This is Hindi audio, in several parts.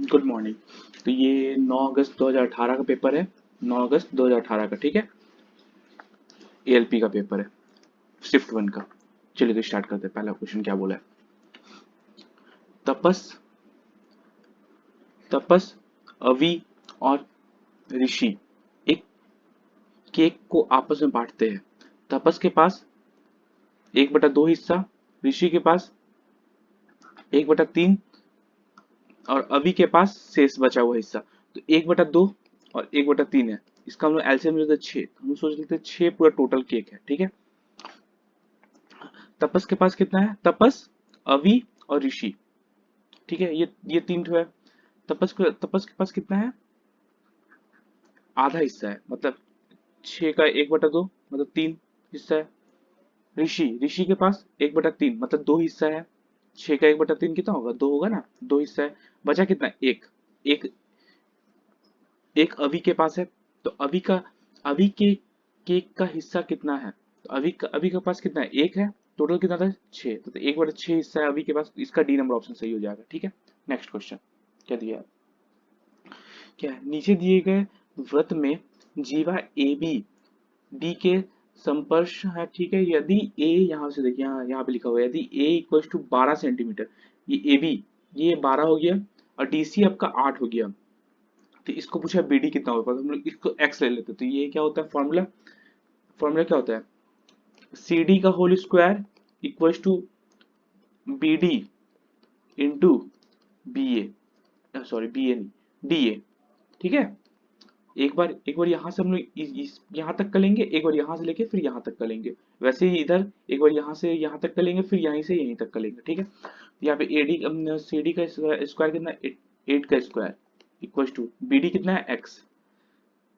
Good morning. तो ये 9 अगस्त 2018 का पेपर है। 9 अगस्त 2018 का, ठीक है। एएलपी का पेपर है, शिफ्ट वन का। चलिए तो स्टार्ट करते हैं। पहला क्वेश्चन क्या बोला है? तपस तपस, अवि और ऋषि एक केक को आपस में बांटते हैं। तपस के पास 1/2 हिस्सा, ऋषि के पास 1/3 और अवि के पास शेष बचा हुआ हिस्सा। तो 1/2 और 1/3 है। इसका हम लोग एलसीएम लेते हैं 6। हम लोग सोच लेते हैं 6 पूरा टोटल केक है, ठीक है। तपस के पास कितना है? तपस, अवि और ऋषि, ठीक है। ये तीन ठो है। तपस के पास कितना है? आधा हिस्सा है, मतलब 6 का 1/2, मतलब 3 हिस्सा है। ऋषि ऋषि के पास 1/3, मतलब 2 हिस्सा है। 6 का 1/3 कितना होगा? 2 होगा ना, 2 हिस्सा है। बचा कितना? एक एक एक अवि के पास है। तो अवि के केक का हिस्सा कितना है? तो अवि के पास कितना है? एक है। टोटल कितना था? 6। तो 1/6 हिस्सा है अवि के पास। इसका डी नंबर ऑप्शन सही हो जाएगा, ठीक है। नेक्स्ट क्वेश्चन क्या दिया है? क्या है? नीचे दिए गए वृत्त में जीवा ए बी डी के संपर्श है, ठीक है। यदि ए, यहाँ से देखिए, यहाँ पे लिखा हुआ है, यदि ए इक्वल टू 12 सेंटीमीटर, ये ए बी, ये 12 हो गया, और डी सी आपका 8 हो गया। तो इसको पूछा बी डी कितना होगा, तो हम लोग इसको एक्स ले लेते हैं। तो ये क्या होता है फॉर्मूला? फॉर्मूला क्या होता है? सी डी का whole square equal to B D into B A, sorry B A नहीं, डी ए, ठीक है। एक बार यहाँ से हम लोग यहाँ तक कर लेंगे, एक बार यहाँ से लेके फिर यहाँ तक कर लेंगे। वैसे ही इधर एक बार यहाँ से यहाँ तक कर लेंगे, फिर यहीं से यहीं तक कर लेंगे, ठीक है। यहाँ पे एडी सी डी का स्क्वायर कितना है? 8 का square equal to B D कितना है? एक्स,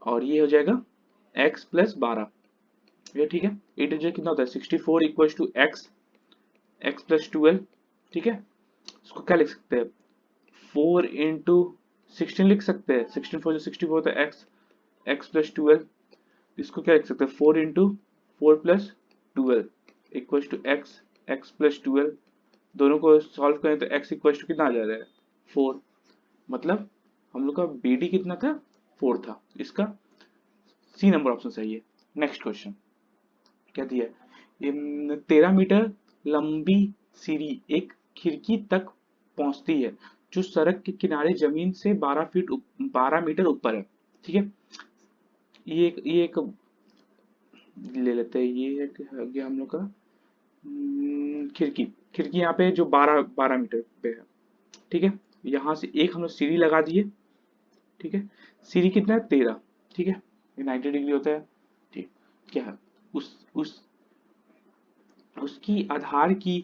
और ये हो जाएगा एक्स प्लस 12, ये ठीक है। 8 कितना होता है? 64 equal to X, X plus 12, ठीक है। इसको क्या लिख सकते हैं? 4 इंटू 16 लिख सकते हैं। 16 4 64 होता है एक्स, एक्स प्लस 12। इसको क्या लिख सकते हैं? 4 into 4 plus 12 equal to X, X plus 12। दोनों को सॉल्व करें तो एक्स इक्वल टू कितना आ जा रहा है? 4। मतलब हम लोग का बी डी कितना था? 4 था। इसका सी नंबर ऑप्शन सही है। नेक्स्ट क्वेश्चन क्या दिया है? 13 मीटर लंबी सीढ़ी एक खिड़की तक पहुंचती है, जो सड़क के किनारे जमीन से 12 मीटर ऊपर है, ठीक है। ये एक ले लेते हैं। ये एक हो गया हम लोग का खिड़की। खिड़की यहाँ पे जो 12 मीटर पे है, ठीक है। यहाँ से एक हम लोग सीढ़ी लगा दिए, ठीक है। सीढ़ी कितना है? 13, ठीक है। ये 90 डिग्री होता है, ठीक। क्या है? उस उसकी आधार की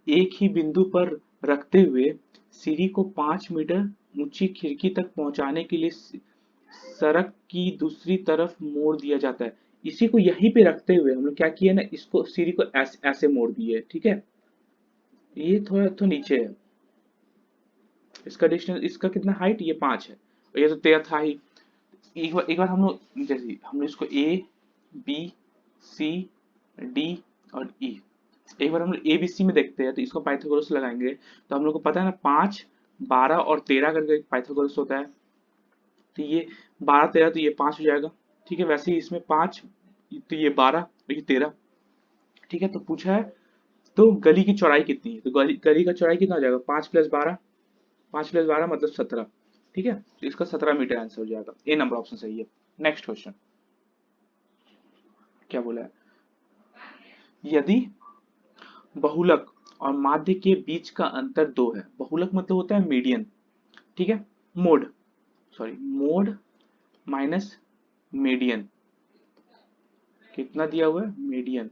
एक ही बिंदु पर रखते हुए सीढ़ी को 5 मीटर ऊंची खिड़की तक पहुंचाने के लिए सड़क की दूसरी तरफ मोड़ दिया जाता है। इसी को यहीं पे रखते हुए हम लोग क्या किए ना, इसको सीढ़ी को ऐसे मोड़ दिए, ठीक है। ये थोड़ा तो नीचे है। इसका डिस्टेंस, इसका कितना हाइट? ये 5 है, और ये तो 13 था ही। एक बार हम लोग जैसे हम लोग इसको ए बी सी डी और ई, एक बार हम लोग एबीसी में देखते हैं। तो इसको पाइथागोरस लगाएंगे, तो हम लोग को पता है ना, 5 12 और 13 करके पाइथागोरस होता है। तो ये 12 13, तो ये 5 हो जाएगा, ठीक है। वैसे ही इसमें 5, तो ये 12 और ये 13, ठीक है। तो पूछा है तो गली की चौड़ाई कितनी है? तो गली का चौड़ाई कितना हो जाएगा? 5 + 12, 5 + 12 मतलब 17, ठीक है। तो इसका 17 मीटर आंसर हो जाएगा। ए नंबर ऑप्शन सही है। नेक्स्ट क्वेश्चन क्या बोला है? यदि बहुलक और माध्य के बीच का अंतर 2 है। बहुलक मतलब होता है मीडियन, ठीक है। Mode, sorry, mode minus median कितना दिया हुआ है? मीडियन,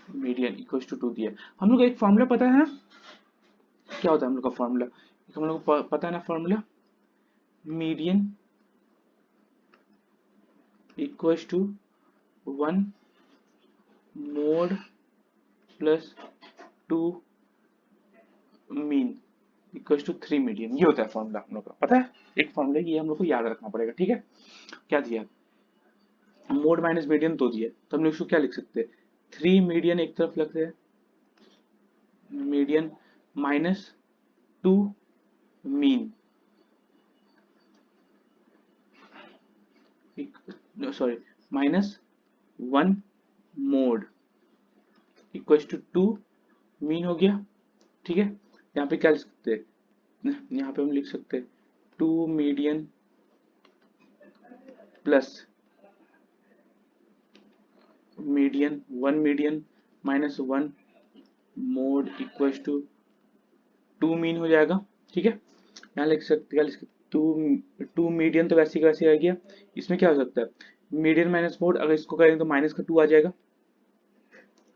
मीडियन इक्वल टू 2 दिया है। हम लोग एक फॉर्मूला पता है ना, क्या होता है हम लोग का फॉर्मूला? हम लोग को पता है ना formula, median equal to 1 mode plus 2 mean equal to 3 median. ये होता है फॉर्मूला हम लोग का, पता है। एक फॉर्मूला, ये हम लोग को याद रखना पड़ेगा, ठीक है। क्या दिया? मोड माइनस मीडियन 2 दिया, तो हम लोग इसको क्या लिख सकते हैं? 3 मीडियन एक तरफ लिखते हैं, median minus 2 mean, sorry, minus 1 mode equals to 2 mean हो गया। ठीक है, यहाँ पे क्या लिख सकते हैं, यहाँ पे हम लिख सकते हैं 2 median plus median, 1 median minus 1 mode equals to 2 mean हो जाएगा। ठीक है, यहाँ लिख सकते, क्या लिख सकते, टू मीडियन तो वैसे का वैसे आ गया। इसमें क्या हो सकता है, मीडियन माइनस मोड, अगर इसको करेंगे तो माइनस का 2 आ जाएगा।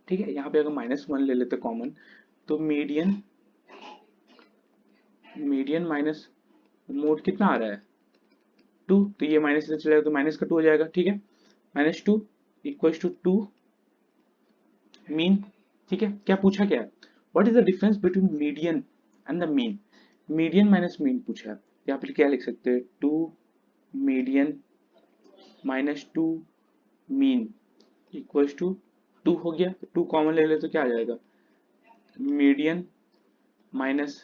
ठीक है, यहाँ पे अगर -1 ले लेते कॉमन, तो मीडियन मीडियन माइनस मोड कितना आ रहा है 2, तो ये माइनस से चलेगा तो माइनस का 2 हो जाएगा। ठीक है, -2 इक्वल्स टू 2 मीन। ठीक है, क्या पूछा क्या है, what is the difference between median and the mean, median minus mean पूछा है। यहाँ पे क्या लिख सकते हैं, 2 median minus 2 mean equals to 2 हो गया। 2 कॉमन ले ले तो क्या आ जाएगा, median minus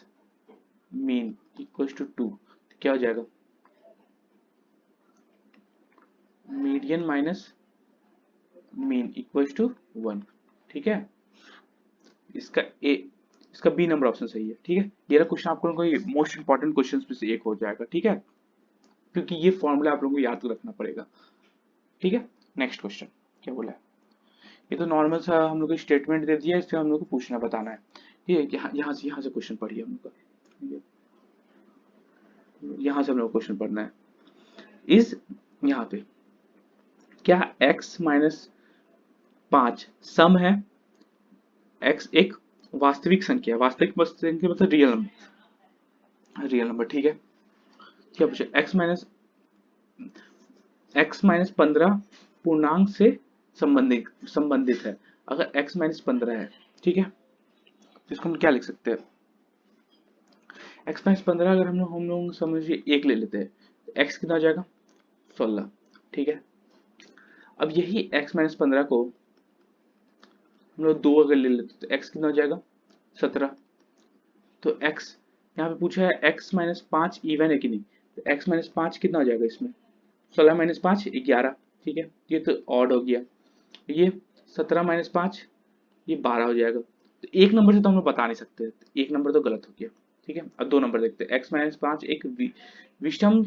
mean equals to 2, क्या हो जाएगा, median minus mean equals to 1। ठीक है, इसका ए, इसका बी नंबर ऑप्शन सही है। ठीक है, ये क्वेश्चन आप लोगों को मोस्ट इंपॉर्टेंट क्वेश्चन में से एक हो जाएगा। ठीक है, क्योंकि ये फॉर्मूला आप लोगों को याद रखना पड़ेगा। ठीक है, नेक्स्ट क्वेश्चन क्या बोला है, ये तो नॉर्मल सा हम लोग को स्टेटमेंट दे दिया है, इससे हम लोग को पूछना बताना है। ठीक है, यहाँ से क्वेश्चन पढ़िए हम लोग का, यहाँ से हम लोग क्वेश्चन पढ़ना है। इस यहाँ पे क्या x माइनस 5 सम है, x एक वास्तविक संख्या, वास्तविक संख्या मतलब रियल नंबर, रियल नंबर। ठीक है, क्या पूछा, x माइनस 15 पूर्णांक से संबंधित है। अगर x माइनस 15 है, ठीक है, तो इसको हम क्या लिख सकते हैं, x माइनस 15 अगर हम लोग समझिए 1 ले लेते हैं, तो x कितना हो जाएगा 16। ठीक है, अब यही x माइनस 15 को हम लोग 2 अगर ले लेते तो x कितना हो जाएगा 17। तो x यहाँ पे पूछा है x माइनस 5 इवन है कि नहीं, तो x माइनस 5 कितना हो जाएगा इसमें, 16 माइनस 5 11। ठीक है, ये तो ऑड हो गया, ये 17 माइनस 5 ये 12 हो जाएगा। तो एक नंबर से तो हम लोग बता नहीं सकते, एक नंबर तो गलत हो गया। ठीक है, अब 2 नंबर देखते हैं, x माइनस 5 एक विषम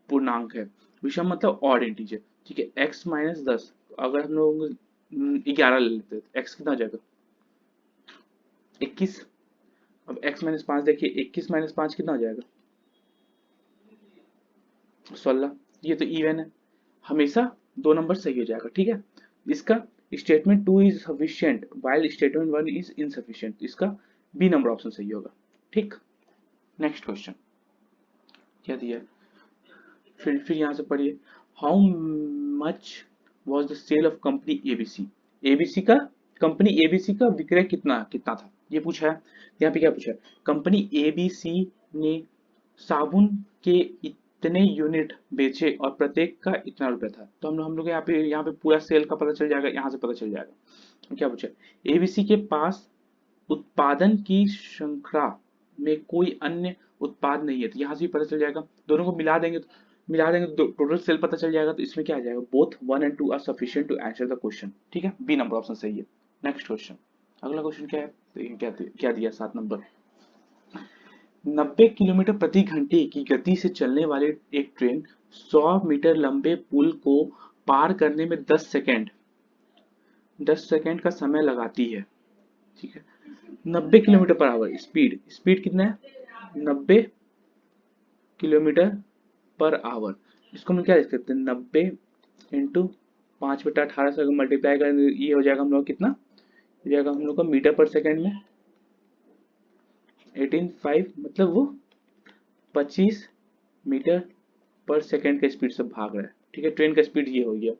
पूर्णांक है, विषम मतलब ऑड इंटीजर। ठीक है, x माइनस 10 अगर हम लोग 11 ले लेते हैं तो x कितना हो जाएगा 21। अब x माइनस 5 देखिए, 21 माइनस 5 कितना हो जाएगा 16। ये तो इवन है, हमेशा 2 नंबर सही हो जाएगा। ठीक है, इसका statement 2 is sufficient while statement 1 is insufficient, इसका बी नंबर ऑप्शन सही होगा। ठीक, नेक्स्ट क्वेश्चन क्या दिया है, फिर यहाँ से पढ़िए, how much was the sale of company ABC, ABC का, कंपनी एबीसी का विक्रय कितना कितना था, ये पूछा है। यहाँ पे क्या पूछा है, कंपनी एबीसी ने साबुन के इतने यूनिट बेचे और प्रत्येक का इतना रुपया था। तो हम लोग यहाँ पे पूरा सेल का पता चल जाएगा, यहाँ से पता चल जाएगा। क्या पूछा, एबीसी के पास उत्पादन की श्रृंखला में कोई अन्य उत्पाद नहीं है, तो यहाँ से भी पता चल जाएगा। दोनों को मिला देंगे तो टोटल सेल पता चल जाएगा। तो इसमें क्या आ जाएगा, both 1 and 2 are sufficient to answer the question. ठीक है, बी नंबर ऑप्शन सही है। नेक्स्ट क्वेश्चन, अगला क्वेश्चन क्या है, देखिए क्या दिया 7 नंबर, 90 किलोमीटर प्रति घंटे की गति से चलने वाली एक ट्रेन 100 मीटर लंबे पुल को पार करने में 10 सेकंड का समय लगाती है। ठीक है, 90 kilometre per hour speed, speed कितना है 90 किलोमीटर पर आवर। इसको हम क्या लिख सकते हैं, 90 इंटू 5/18 से अगर मल्टीप्लाई करें ये हो जाएगा हम लोग कितना, हो जाएगा हम लोग का मीटर पर सेकंड में 18.5, मतलब वो 25 मीटर पर सेकंड के स्पीड से भाग रहा है। ठीक है, ट्रेन का स्पीड ये हो गया,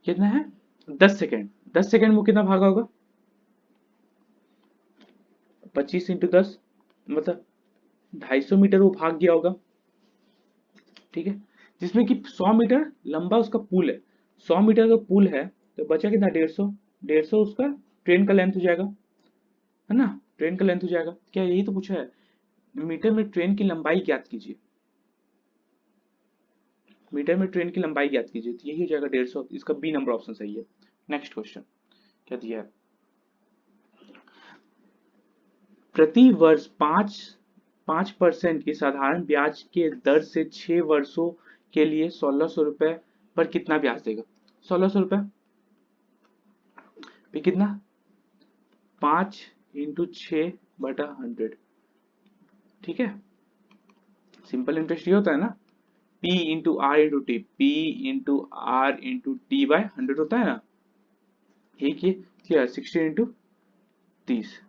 कितना है 10 सेकंड, 10 सेकंड में कितना भागा होगा 25 इंटू 10 मतलब 250 मीटर वो भाग गया होगा। ठीक है, जिसमें कि 100 मीटर लंबा उसका पुल है, 100 मीटर का पुल है, तो बचा कितना 150 उसका ट्रेन का लेंथ हो जाएगा, है ना, ट्रेन का लेंथ हो जाएगा। क्या यही तो पूछा है, मीटर में ट्रेन की लंबाई ज्ञात कीजिए। मीटर में ट्रेन की लंबाई ज्ञात कीजिए, तो यही हो जाएगा 150। इसका बी नंबर ऑप्शन सही है। नेक्स्ट क्वेश्चन क्या दिया है? प्रति वर्ष 5% की साधारण ब्याज के दर से 6 वर्षों के लिए 1600 रुपए पर कितना ब्याज देगा? 1600 रुपए पे कितना? 5 × 6/100। ठीक है, सिंपल इंटरेस्ट ये होता है ना, P × R × T, P × R × T/100 होता है ना। एक ये क्या है, 60 × 30,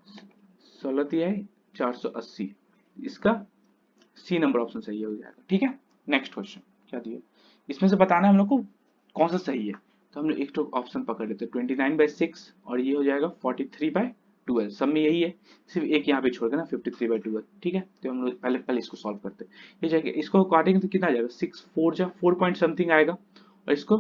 16×3=480। इसका सी नंबर ऑप्शन सही हो जाएगा। ठीक है, नेक्स्ट क्वेश्चन क्या दिया? इसमें से बताना है हम लोग को कौन सा सही है। तो हम लोग एक तो ऑप्शन पकड़ लेते हैं, 29/6 और ये हो जाएगा 43/12। सब में यही है, सिर्फ एक यहाँ पे छोड़ के ना 53/12। ठीक है, तो हम लोग पहले इसको सॉल्व करते हैं। ये जाएगा, इसको काटेंगे तो कितना आ जाएगा? 6 4 पॉइंट समथिंग आएगा, और इसको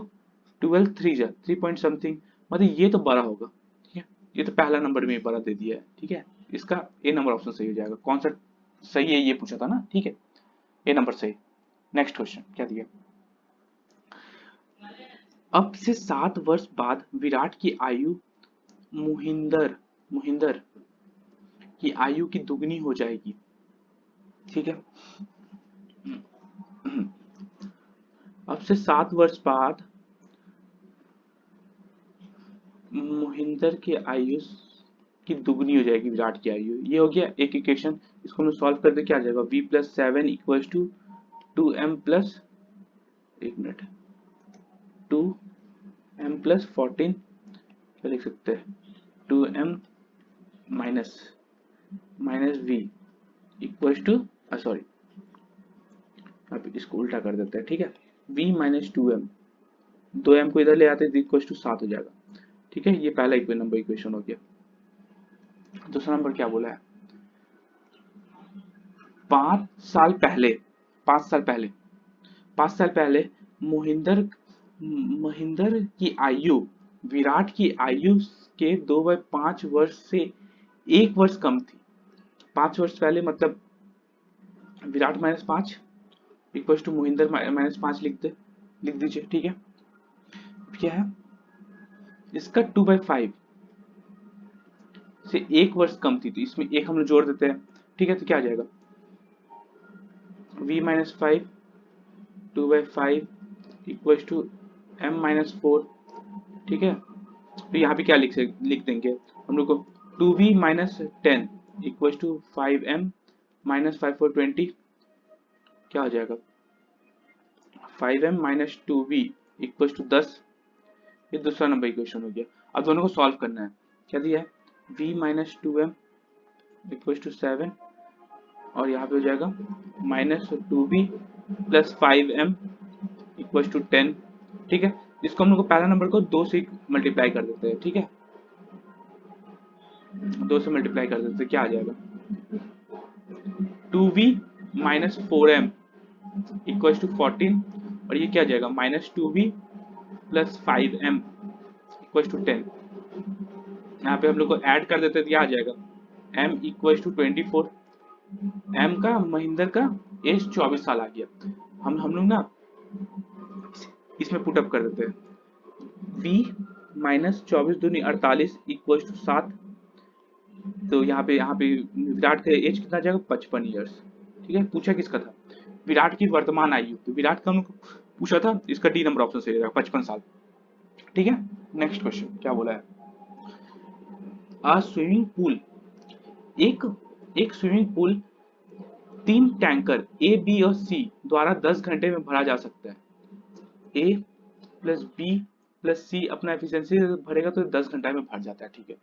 12 3 पॉइंट समथिंग, मतलब ये तो बड़ा होगा। ठीक है, ये तो पहला नंबर में बड़ा दे दिया है। ठीक है, इसका ए नंबर ऑप्शन सही हो जाएगा। कौन सा सही है ये पूछा था ना। ठीक है, ए नंबर सही। नेक्स्ट क्वेश्चन क्या दिया? अब से 7 वर्ष बाद विराट की आयु मुहिंदर की आयु की दुगनी हो जाएगी। ठीक है, अब से 7 वर्ष बाद मुहिंदर की आयु की दुगनी हो जाएगी विराट की आयु। ये हो गया एक इक्वेशन। इसको हम सॉल्व कर दे, क्या आ जाएगा? v+7 equals to 2m plus, एक मिनट, 2m+14, क्या लिख सकते हैं? 2m minus v equals to, sorry अब इसको उल्टा कर देते हैं। ठीक है, v माइनस 2m, 2m को इधर ले आते हैं, इक्वल्स टू 7 हो जाएगा। ठीक है, ये पहला नंबर इक्वेशन हो गया। दूसरा नंबर क्या बोला है? 5 साल पहले 5 साल पहले 5 साल पहले मोहिंदर महेंद्र की आयु विराट की आयु के 2/5 वर्ष से 1 वर्ष कम थी। 5 वर्ष पहले मतलब विराट -5 इक्वल टू मोहिंदर -5 लिख दीजिए। ठीक है, क्या है इसका? 2/5 से 1 वर्ष कम थी, तो इसमें एक हम लोग जोड़ देते हैं। ठीक है, तो क्या आ जाएगा? v-5 2/5 equal to m-4। ठीक है, तो यहाँ पे क्या लिख देंगे हम लोग को? 2v-10 equal to 5m-5 4 20। क्या हो जाएगा? 5m-2v equal to 10। ये दूसरा नंबर इक्वेशन हो गया। अब दोनों को सॉल्व करना है। क्या दिया है? v-2m इक्वल टू 7, और यहाँ पे हो जाएगा -2v plus 5m equal to 10। ठीक है, इसको हम लोग को पहला नंबर को 2 से मल्टीप्लाई कर देते हैं। ठीक है, 2 से मल्टीप्लाई कर देते हैं, क्या आ जाएगा? 2v minus 4m equal to 14, और ये क्या आ जाएगा? -2v plus 5m equal to 10। यहाँ पे हम लोग को ऐड कर देते हैं, तो क्या आ जाएगा? m equal to 24। m का महेंद्र का एज 24 साल आ गया। हम लोग ना इसमें पुटअप कर देते हैं। v माइनस 24 दूनी 48 इक्वल टू 7। तो यहाँ पे विराट का एज कितना आ जाएगा? 55 ईयर्स। ठीक है, पूछा किसका था? विराट की वर्तमान आयु। तो विराट का हमको पूछा था, इसका डी नंबर ऑप्शन सही रहेगा, 55 साल। ठीक है, नेक्स्ट क्वेश्चन क्या बोला है? स्विमिंग पूल एक स्विमिंग पूल 3 टैंकर ए, बी और सी द्वारा 10 घंटे में भरा जा सकता है। ए प्लस बी प्लस सी अपना एफिशिएंसी भरेगा तो 10 घंटा में भर जाता है। ठीक है,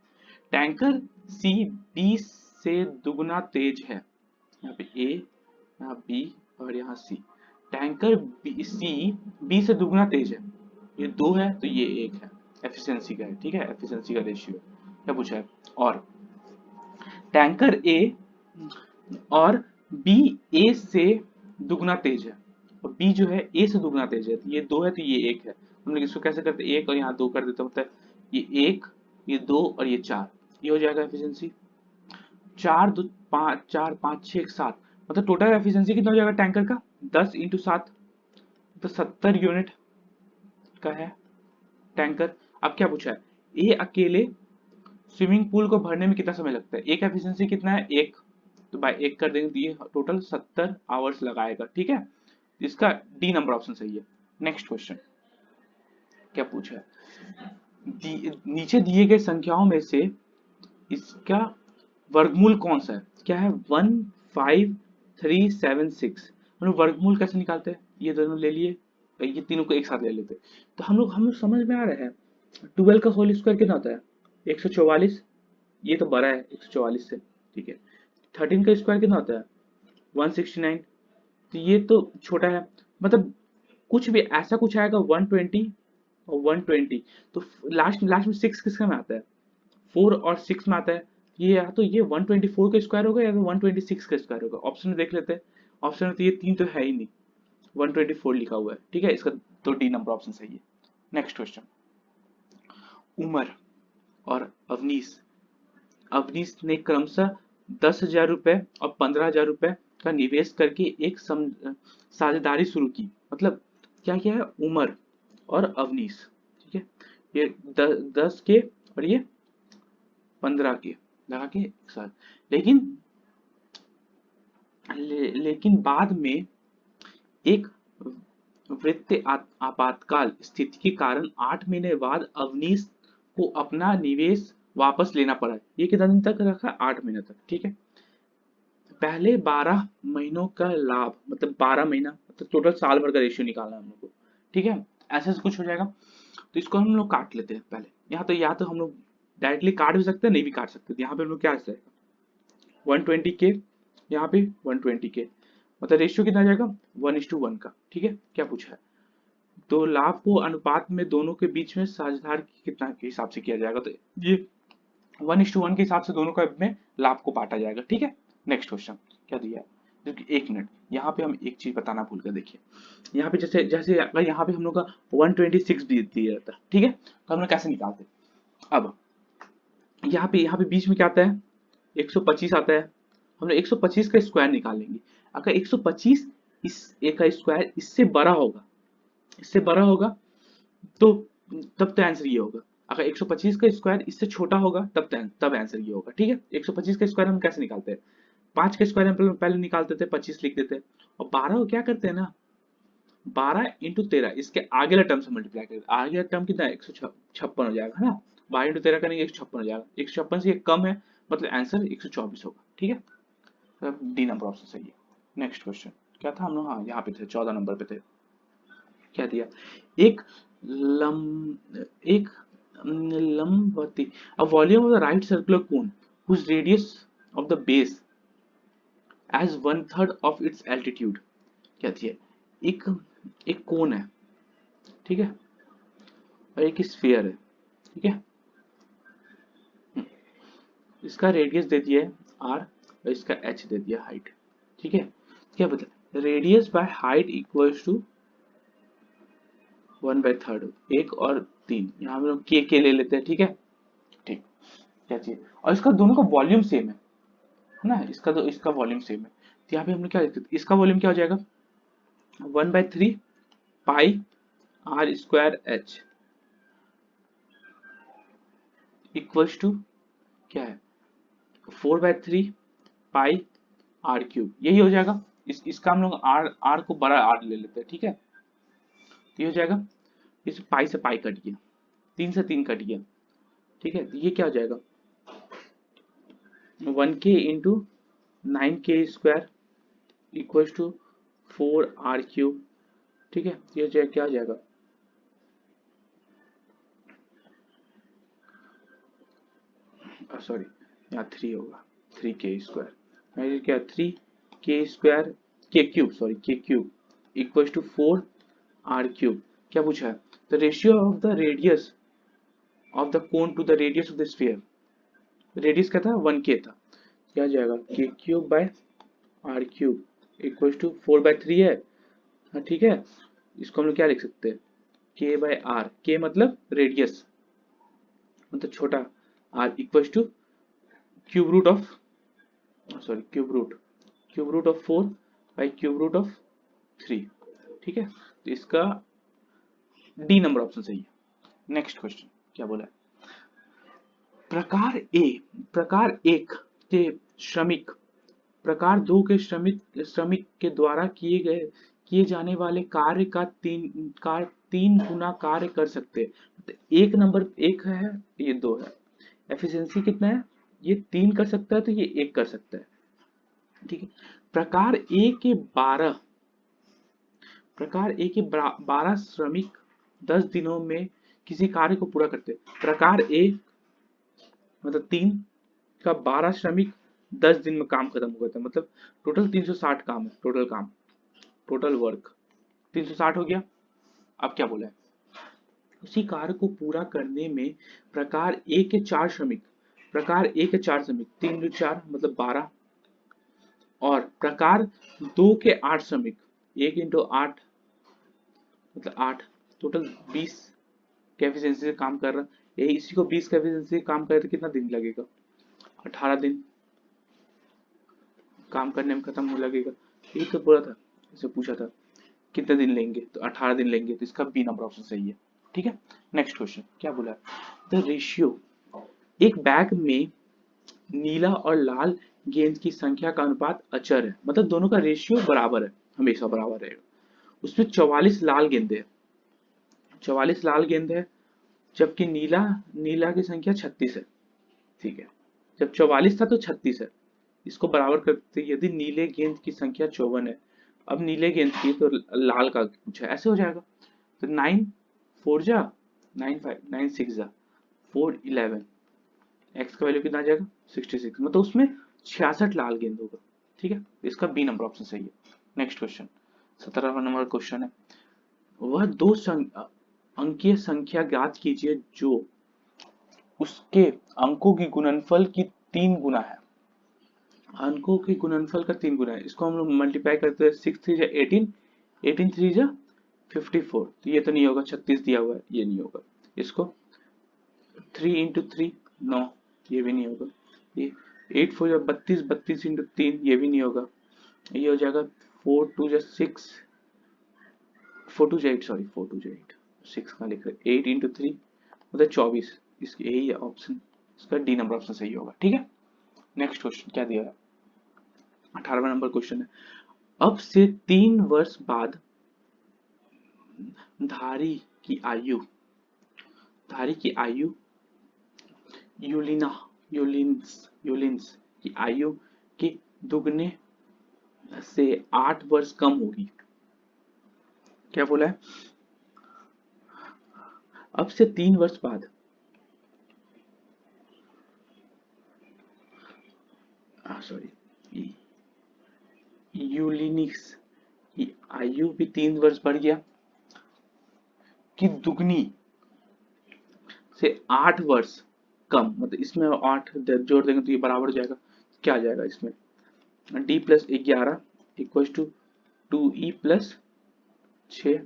टैंकर सी बी से दुगना तेज है। यहाँ पे ए, यहाँ बी और यहाँ सी। टैंकर सी बी से दुगना तेज है। ये 2 है तो ये 1 है, एफिशिएंसी का है। ठीक है, एफिशिएंसी का रेशियो क्या पूछा है? और टैंकर ए और बी ए से दुगना तेज है, और बी जो है ए से दुगना तेज है। तो ये 2 है तो ये 1 है। हम लोग इसको कैसे करते हैं? 1 और यहाँ 2 कर देते, होता है ये 1, ये 2 और ये 4। ये हो जाएगा एफिशिएंसी। 4 2 5 4 5 6 7 मतलब टोटल एफिशिएंसी कितना हो जाएगा टैंकर का, 10 इंटू 7, तो 70 यूनिट का है टैंकर। अब क्या पूछा है, ये अकेले स्विमिंग पूल को भरने में कितना समय लगता है, एक एफिशिएंसी कितना है, एक, तो बाय एक कर देंगे, ये टोटल 70 आवर्स लगाएगा। ठीक है, इसका डी नंबर ऑप्शन सही है। नेक्स्ट क्वेश्चन क्या पूछा है, नीचे दिए गए संख्याओं में से इसका वर्गमूल कौन सा है, क्या है 15376। हम लोग वर्गमूल कैसे निकालते हैं, ये दोनों ले लिए, ये तीनों को एक साथ ले लेते हैं। तो हम लोग समझ में आ रहा है, 12 का होल स्क्वायर कितना होता है 144, ये तो बड़ा है 144 से, ठीक है। 13 का स्क्वायर कितना होता है 169, तो ये तो छोटा है, मतलब कुछ भी ऐसा कुछ आएगा 120 और 120, तो लास्ट लास्ट में 6 किसका में आता है, 4 और 6 में आता है, ये या तो ये 124 का स्क्वायर होगा या तो 126 का स्क्वायर होगा। ऑप्शन में देख लेते हैं, ऑप्शन में तो ये तीन तो है ही नहीं, 124 लिखा हुआ है। ठीक है, इसका तो डी नंबर ऑप्शन सही है। नेक्स्ट क्वेश्चन, उमर और अवनीश, अवनीश ने क्रमशः 10,000 रुपए और 15,000 रुपए का निवेश करके एक साझेदारी शुरू की। मतलब क्या क्या है, उमर और अवनीश, ठीक है, ये 10 के और ये 15 के लगा के एक साथ, लेकिन लेकिन बाद में एक वित्तीय आपातकाल स्थिति के कारण 8 महीने बाद अवनीश को अपना निवेश वापस लेना पड़ा। ये कितना दिन तक रखा, 8 महीने तक। ठीक है, पहले 12 महीनों का लाभ, मतलब 12 महीना मतलब टोटल साल भर का रेशियो निकालना है हम लोग को। ठीक है, ऐसे कुछ हो जाएगा, तो इसको हम लोग काट लेते हैं पहले। यहाँ तो या तो हम लोग डायरेक्टली काट भी सकते हैं, नहीं भी काट सकते। यहाँ पे हम लोग क्या आएगा 120 के, यहाँ पे 120 के, मतलब रेशियो कितना आ जाएगा 1:1 का। ठीक है, क्या पूछा है, तो लाभ को अनुपात में दोनों के बीच में साझेदार कितना के हिसाब से किया जाएगा, तो ये 1:1 के हिसाब से दोनों का में लाभ को बांटा जाएगा। ठीक है, नेक्स्ट क्वेश्चन क्या दिया है, देखिए एक मिनट, यहाँ पे हम एक चीज बताना भूल गए। देखिए यहाँ पे जैसे जैसे अगर यहाँ पे हम लोग का 126 दिया जाता है, ठीक है, तो हम लोग कैसे निकालते, अब यहाँ पे बीच में क्या आता है 125 आता है, हम लोग 125 का स्क्वायर निकालेंगे। अगर 125 इस एक का स्क्वायर इससे बड़ा होगा, इससे बड़ा होगा तो तब तो आंसर ये होगा। अगर 125 का स्क्वायर इससे छोटा होगा तब आंसर ये होगा। ठीक है, 125 का स्क्वायर हम कैसे निकालते हैं, 5 का स्क्वायर हम पहले निकालते थे, 25 लिख देते हैं, और 12 को क्या करते हैं ना, 12 इंटू 13 इसके आगे वाला टर्म से मल्टीप्लाई करते हैं। आगे वाला टर्म कितना है 156 हो जाएगा, है ना, 12 इंटू 13 करेंगे 156 हो जाएगा, 156 से ये कम है, मतलब आंसर 124 होगा। ठीक है, डी नंबर ऑप्शन सही है। नेक्स्ट क्वेश्चन क्या था, हम लोग हाँ यहाँ पे थे 14 नंबर पे थे। क्या दिया, एक एक लंबवती, a volume of the right circular cone whose radius of the base as 1/3 of its altitude। क्या दिया, एक एक कोन है, ठीक है, और एक स्फीयर है। ठीक है, इसका रेडियस दे दिया है r और इसका h दे दिया हाइट। ठीक है, क्या बता, radius by height equals to 1/3, एक और 3, यहाँ हम लोग के ले लेते हैं। ठीक है, ठीक, क्या चाहिए, और इसका दोनों का वॉल्यूम सेम है ना, इसका वॉल्यूम सेम है, तो यहाँ पे हम लोग क्या लिखते हैं, इसका वॉल्यूम क्या हो जाएगा 1/3 pi R square H equals to क्या है 4/3 पाई आर क्यूब, यही हो जाएगा। इसका हम लोग आर आर को बड़ा आर ले लेते हैं। ठीक है, तो ये हो जाएगा, इस पाई से पाई कट गया, 3 से 3 कट गया। ठीक है, तो ये क्या हो जाएगा 1k into 9k square equals to 4r cube. ठीक है, ये जो क्या हो जाएगा, सॉरी यहाँ 3 होगा, 3k स्क्वायर, क्या 3k square K cube, sorry K cube equals to 4r cube. क्या पूछा है, the ratio of the radius of the cone to the radius of the sphere, radius क्या था 1k था, क्या जाएगा K cube by R cube equals to 4/3 है। हाँ ठीक है, इसको हम लोग क्या लिख सकते हैं k बाय आर, के मतलब रेडियस मतलब छोटा, R equals to cube root of, sorry cube root cube root of 4 by cube root of 3। ठीक है, तो इसका डी नंबर ऑप्शन सही है। नेक्स्ट क्वेश्चन क्या बोला है, प्रकार एक के श्रमिक प्रकार दो के श्रमिक के द्वारा किए जाने वाले कार्य का तीन गुना कार्य कर सकते हैं। तो एक नंबर एक है, ये दो है, एफिशिएंसी कितना है, ये 3 कर सकता है तो ये 1 कर सकता है। ठीक है, प्रकार ए के 12 श्रमिक 10 दिनों में किसी कार्य को पूरा करते हैं। प्रकार ए मतलब 3 का 12 श्रमिक 10 दिन में काम खत्म हो गया था, मतलब टोटल 360 काम है, टोटल वर्क 360 हो गया। अब क्या बोला है, उसी कार्य को पूरा करने में प्रकार ए के 4 श्रमिक 3 into 4 मतलब 12 और प्रकार 2 के 8 श्रमिक 1 into 8 मतलब 8, टोटल 20 के एफिशिएंसी से काम कर रहा है। यही इसी को 20 के एफिशिएंसी से काम करे तो कितना दिन लगेगा, 18 दिन काम करने में खत्म हो लगेगा। यही तो बोला था, इसे पूछा था कितने दिन लेंगे, तो 18 दिन लेंगे, तो इसका बी नंबर ऑप्शन सही है। ठीक है, नेक्स्ट क्वेश्चन क्या बोला, द रेशियो, एक बैग में नीला और लाल गेंद की संख्या का अनुपात अचर है, मतलब दोनों का रेशियो बराबर है, हमेशा बराबर रहेगा। उसमें 44 लाल गेंद है जबकि नीला की संख्या 36 है। ठीक है, जब 44 था तो 36 है, इसको बराबर करते यदि नीले गेंद की संख्या 54 है, अब नीले गेंद की तो लाल का पूछा, ऐसे हो जाएगा। तो 9 4 जा 9 5 9 6 जा 4 11, एक्स का वैल्यू कितना आ जाएगा 66, मतलब उसमें 66 लाल गेंद होगा। ठीक है, इसका बी नंबर ऑप्शन सही है। नेक्स्ट क्वेश्चन 17वां नंबर क्वेश्चन है, वह दो अंकीय संख्या ज्ञात कीजिए जो उसके अंकों की गुणनफल की 3 गुना है। अंकों के गुणनफल का 3 गुना है, इसको हम लोग मल्टीप्लाई करते हैं, 6 3 जा 18, 18 3 जा 54, तो ये तो नहीं होगा, 36 दिया हुआ है, ये नहीं होगा। इसको 3 इंटू 3 9, ये भी नहीं होगा। ये 8 4 जा 32, 32 इंटू 3, ये भी नहीं होगा। ये हो जाएगा 4 2 जा 6, 4 2 जा 8, सॉरी 4 2 जा 8, 6 का लिख रहे 8 इंटू 3 मतलब 24, इसकी यही है ऑप्शन, इसका डी नंबर ऑप्शन सही होगा। ठीक है, नेक्स्ट क्वेश्चन क्या दिया है, 18वां नंबर क्वेश्चन है, अब से 3 वर्ष बाद धारी की आयु यूलिन्स की आयु के दुगने से 8 वर्ष कम होगी। क्या बोला है, अब से 3 वर्ष बाद, सॉरी यूलिनिक्स की आयु भी 3 वर्ष बढ़ गया कि दुगनी से 8 वर्ष कम, मतलब इसमें 8 जोड़ देंगे तो ये बराबर हो जाएगा, क्या आ जाएगा इसमें, D plus 11 equal to 2e plus 6,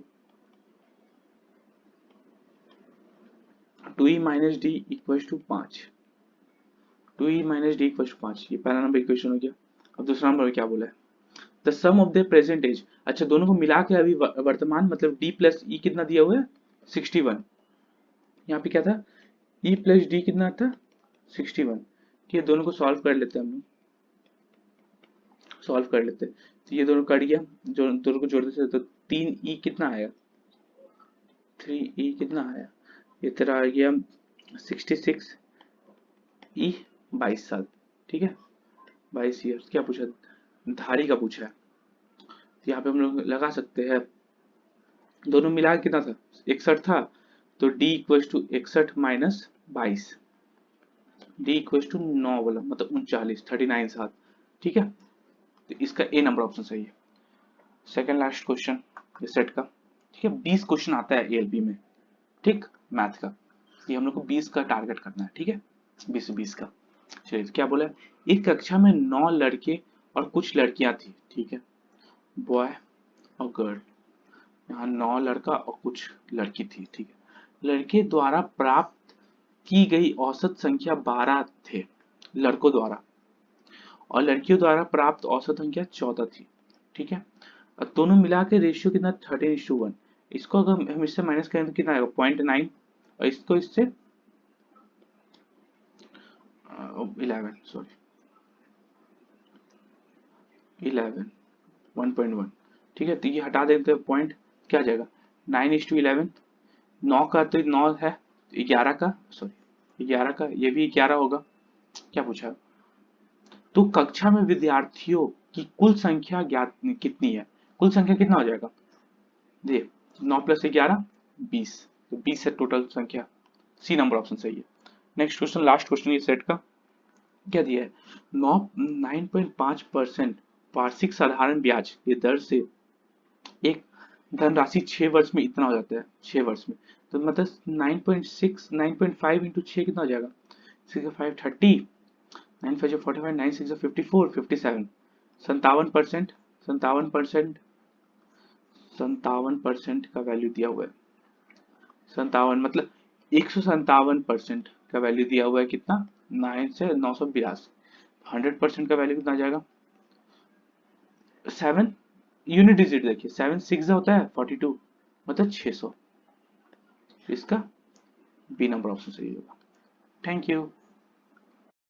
2e minus D equal to 5, 2e minus D equal to 5, ये पहला नंबर इक्वेशन हो गया। अब दूसरा नंबर क्या बोला है, the sum of the present age, अच्छा दोनों को मिला के अभी वर्तमान मतलब d प्लस ई कितना दिया हुआ है 61, यहाँ पे क्या था e प्लस डी कितना था 61, ठीक है, दोनों को सॉल्व कर लेते हैं, हम लोग सॉल्व कर लेते हैं, तो ये दोनों कट गया, जो दोनों को जोड़ते थे तो 3e कितना आएगा, 3e कितना आया, ये तेरा आ गया 66 e 22 साल। ठीक है, 22 ईयर, क्या पूछा, धारी का पूछा है, तो यहाँ पे हम लोग लगा सकते हैं, दोनों मिला के कितना था 61 था, तो d equal to 61 minus 22, d equal to 9 बोला मतलब 39 39 साल। ठीक है, तो इसका ए नंबर ऑप्शन सही है। सेकंड लास्ट क्वेश्चन इस सेट का, ठीक है, 20 क्वेश्चन आता है एएलपी में, ठीक, मैथ का, ये हम लोग को 20 का टारगेट करना है। ठीक है, 20 का, चलिए क्या बोला है, एक कक्षा में 9 लड़के और कुछ लड़कियां थी। ठीक है, बॉय और गर्ल, यहाँ 9 लड़का और कुछ लड़की थी। ठीक है, लड़के द्वारा प्राप्त की गई औसत संख्या 12 थे लड़कों द्वारा, और लड़कियों द्वारा प्राप्त औसत संख्या 14 थी। ठीक है, और दोनों मिला के रेशियो कितना 13:1। इसको अगर हम इससे माइनस करें तो कितना आएगा 0.9, और इसको इससे 11 सॉरी 11 1.1। ठीक है, तो ये हटा देते हैं पॉइंट, क्या आ जाएगा 9:11। 9 का तो 9 है, 11 का सॉरी 11 का ये भी 11 होगा। क्या पूछा, तो कक्षा में विद्यार्थियों की कुल संख्या ज्ञात कितनी है, कुल संख्या कितना हो जाएगा, देखिए 9 + 11 20, तो 20 है टोटल संख्या। सी नंबर ऑप्शन सही है। नेक्स्ट क्वेश्चन, लास्ट क्वेश्चन ये सेट का, क्या दिया है, 9.5% वार्षिक साधारण ब्याज की दर से एक धनराशि 6 वर्ष में इतना हो जाता है, 6 वर्ष में, तो मतलब 9.5 इंटू 6 कितना हो जाएगा, 6 5 30, 9 5 45, 9 6 54, 57, 57%, 57%, 57% का वैल्यू दिया हुआ है, 57 मतलब 157% का वैल्यू दिया हुआ है कितना, 9 से 982। 100% का वैल्यू कितना आ जाएगा, 7 यूनिट डिजिट देखिए, 7 6 होता है 42, मतलब 600। इसका बी नंबर ऑप्शन सही होगा। Thank you.